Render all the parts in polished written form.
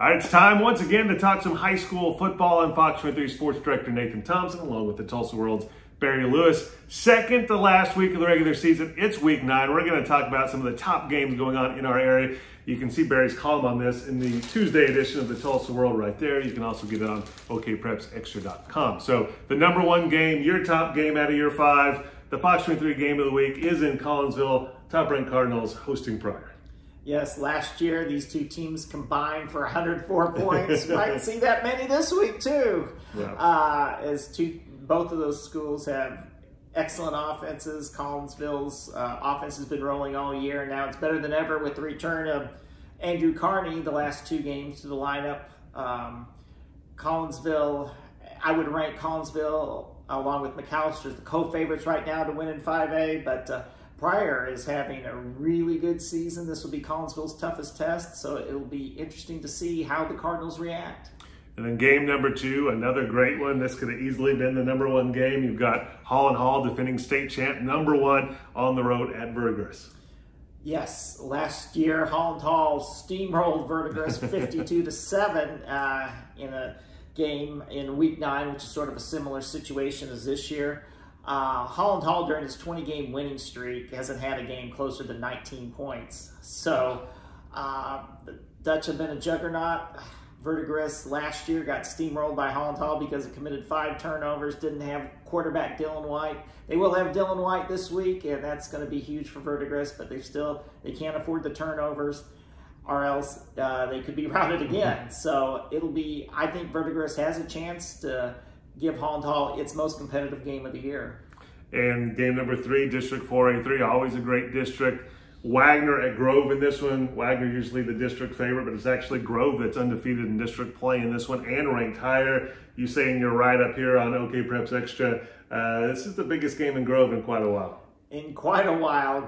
All right, it's time once again to talk some high school football. I'm Fox23's sports director Nathan Thompson, along with the Tulsa World's Barry Lewis. Second to last week of the regular season, it's week 9. We're going to talk about some of the top games going on in our area. You can see Barry's column on this in the Tuesday edition of the Tulsa World right there. You can also get it on okprepsextra.com. So the number one game, your top game out of year 5, the Fox23 game of the week is in Collinsville. Top-ranked Cardinals hosting Pryor. Yes, last year these two teams combined for 104 points. Might see that many this week too. Yeah. Both of those schools have excellent offenses. Collinsville's offense has been rolling all year, and now it's better than ever with the return of Andrew Carney the last 2 games to the lineup. Collinsville, I would rank Collinsville along with McAllister as the co-favorites right now to win in 5A, but Pryor is having a really good season. This will be Collinsville's toughest test, so it'll be interesting to see how the Cardinals react. And then game number 2, another great one. This could have easily been the number 1 game. You've got Holland Hall, defending state champ, number 1 on the road at Verdigris. Yes, last year Holland Hall steamrolled Verdigris 52-7 in a game in week 9, which is sort of a similar situation as this year. Holland Hall, during his 20-game winning streak, hasn't had a game closer than 19 points. So the Dutch have been a juggernaut. Verdigris last year got steamrolled by Holland Hall because it committed 5 turnovers, didn't have quarterback Dylan White. They will have Dylan White this week, and that's going to be huge for Verdigris, but they can't afford the turnovers, or else they could be routed again. So I think Verdigris has a chance to give Holland Hall its most competitive game of the year. And game number 3, District 4A3, always a great district. Wagner at Grove in this one. Wagner usually the district favorite, but it's actually Grove that's undefeated in district play in this one and ranked higher. You say in your write-up here on OK Preps Extra, this is the biggest game in Grove in quite a while. In quite a while.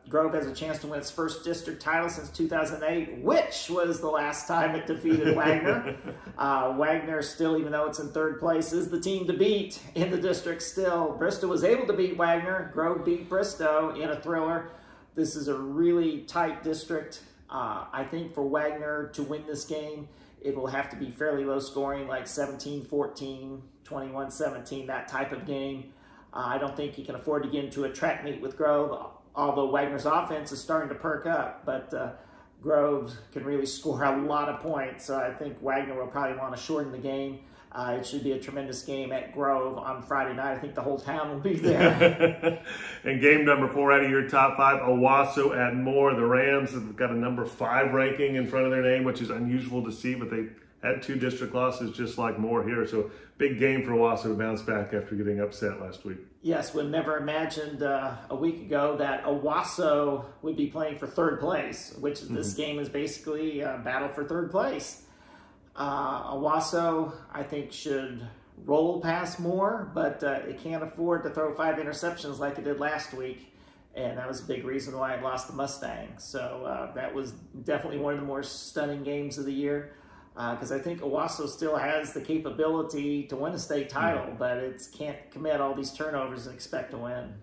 Grove has a chance to win its first district title since 2008, which was the last time it defeated Wagner. Wagner still, even though it's in 3rd place, is the team to beat in the district still. Bristow was able to beat Wagner. Grove beat Bristow in a thriller. This is a really tight district. I think for Wagner to win this game, it will have to be fairly low scoring, like 17-14, 21-17, that type of game. I don't think he can afford to get into a track meet with Grove, although Wagner's offense is starting to perk up. But Grove can really score a lot of points. So I think Wagner will probably want to shorten the game. It should be a tremendous game at Grove on Friday night. I think the whole town will be there. And game number 4 out of your top 5, Owosso at Moore. The Rams have got a number 5 ranking in front of their name, which is unusual to see, but they had 2 district losses just like Moore here. So big game for Owosso to bounce back after getting upset last week. Yes, would never imagined a week ago that Owosso would be playing for 3rd place, which this game is basically a battle for 3rd place. Owosso, I think, should roll past Moore, but it can't afford to throw 5 interceptions like it did last week, and that was a big reason why it lost the Mustangs. So that was definitely one of the more stunning games of the year, because I think Owosso still has the capability to win a state title, but it can't commit all these turnovers and expect to win.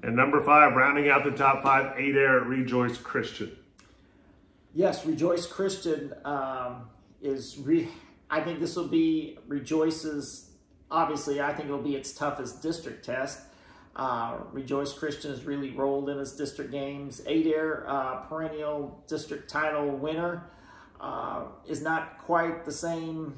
And number 5, rounding out the top 5, Adair at Rejoice Christian. Yes, Rejoice Christian I think this will be Rejoice's, obviously, I think it'll be its toughest district test. Rejoice Christian has really rolled in its district games. Adair, perennial district title winner, is not quite the same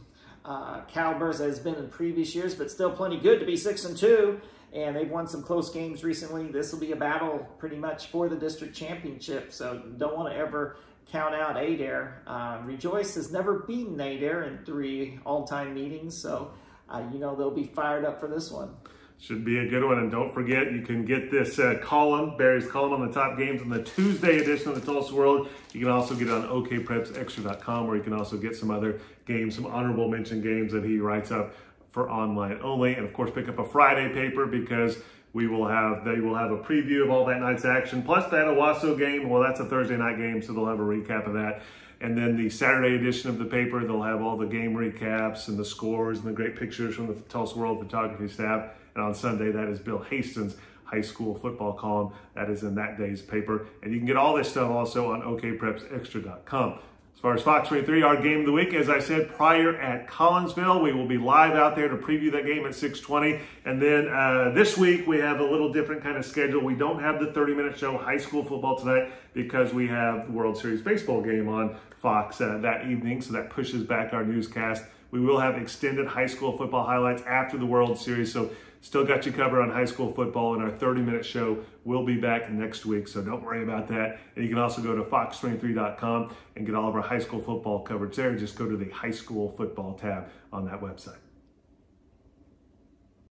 caliber as has been in previous years, but still plenty good to be 6-2, and they've won some close games recently. This will be a battle pretty much for the district championship, so don't want to ever count out Adair. Rejoice has never beaten Adair in 3 all-time meetings, so they'll be fired up for this one. Should be a good one. And don't forget, you can get this column, Barry's column on the top games in the Tuesday edition of the Tulsa World. You can also get it on okprepsextra.com, where you can also get some other games, some honorable mention games that he writes up for online only. And of course, pick up a Friday paper, because they will have a preview of all that night's action, plus that Owosso game. Well, that's a Thursday night game, so they'll have a recap of that. And then the Saturday edition of the paper, they'll have all the game recaps and the scores and the great pictures from the Tulsa World photography staff. And on Sunday, that is Bill Hastings' high school football column. That is in that day's paper. And you can get all this stuff also on okprepsextra.com. As far as Fox 23, our game of the week, as I said, Pryor at Collinsville. We will be live out there to preview that game at 6:20. And then this week, we have a little different kind of schedule. We don't have the 30-minute show, high school football tonight, because we have the World Series baseball game on Fox that evening, so that pushes back our newscast. We will have extended high school football highlights after the World Series, so still got you covered on high school football, and our 30-minute show will be back next week, so don't worry about that. And you can also go to Fox23.com and get all of our high school football coverage there. Just go to the high school football tab on that website.